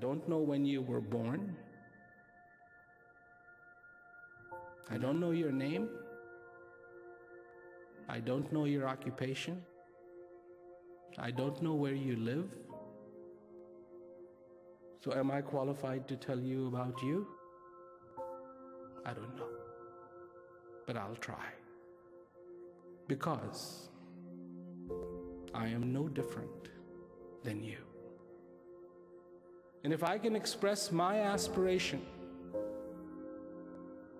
don't know when you were born. I don't know your name. I don't know your occupation. I don't know where you live. So am I qualified to tell you about you? I don't know. But I'll try. Because I am no different than you. And if I can express my aspiration,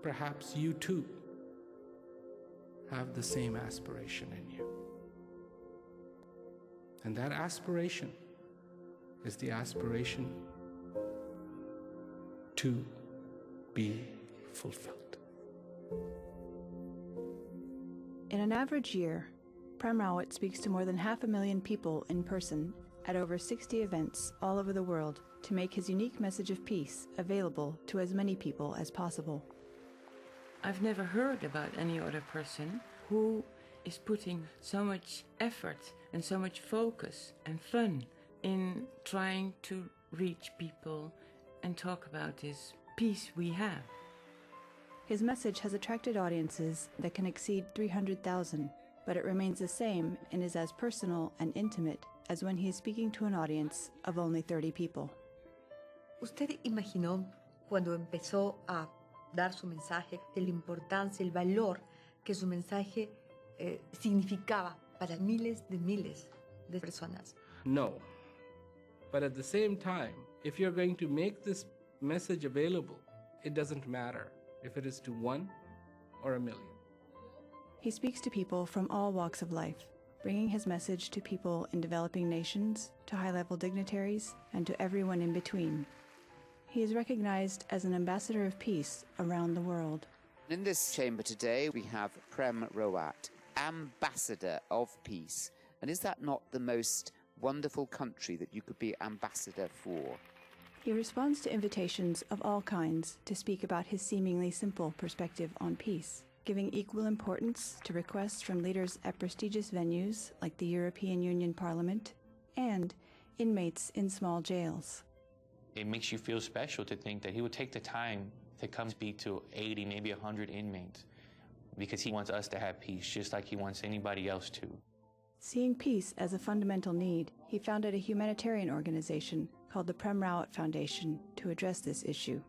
perhaps you too have the same aspiration in you. And that aspiration is the aspiration to be fulfilled. In an average year, Prem Rawat speaks to more than 500,000 people in person at over 60 events all over the world to make his unique message of peace available to as many people as possible. I've never heard about any other person who is putting so much effort and so much focus and fun in trying to reach people and talk about this peace we have. His message has attracted audiences that can exceed 300,000, but it remains the same and is as personal and intimate as when he is speaking to an audience of only 30 people. ¿Usted imaginó cuando empezó a dar su mensaje de la importancia, el valor que su mensaje significaba para miles de personas? No. But at the same time, if you're going to make this message available, it doesn't matter if it is to 1 or 1 million. He speaks to people from all walks of life, bringing his message to people in developing nations, to high-level dignitaries, and to everyone in between. He is recognized as an ambassador of peace around the world. In this chamber today, we have Prem Rawat, ambassador of peace. And is that not the most wonderful country that you could be ambassador for? He responds to invitations of all kinds to speak about his seemingly simple perspective on peace, giving equal importance to requests from leaders at prestigious venues like the European Union Parliament and inmates in small jails. It makes you feel special to think that he would take the time to come speak to 80, maybe 100 inmates, because he wants us to have peace just like he wants anybody else to. Seeing peace as a fundamental need, he founded a humanitarian organization called the Prem Rawat Foundation to address this issue.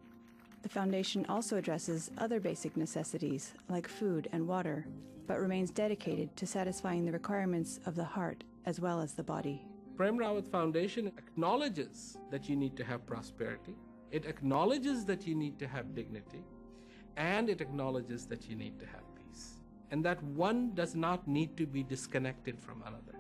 The foundation also addresses other basic necessities like food and water, but remains dedicated to satisfying the requirements of the heart as well as the body. Prem Rawat Foundation acknowledges that you need to have prosperity, it acknowledges that you need to have dignity, and it acknowledges that you need to have peace. And that one does not need to be disconnected from another.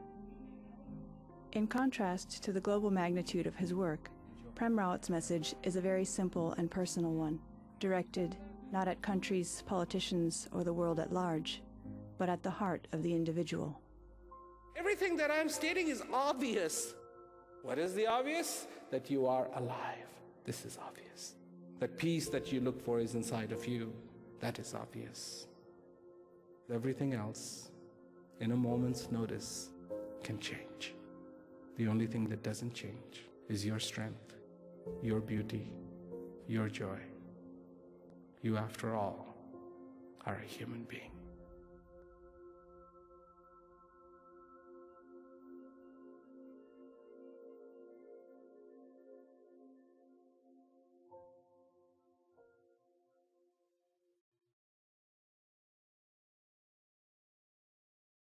In contrast to the global magnitude of his work, Prem Rawat's message is a very simple and personal one, directed not at countries, politicians, or the world at large, but at the heart of the individual. Everything that I'm stating is obvious. What is the obvious? That you are alive. This is obvious. The peace that you look for is inside of you. That is obvious. Everything else, in a moment's notice, can change. The only thing that doesn't change is your strength, your beauty, your joy. You, after all, are a human being.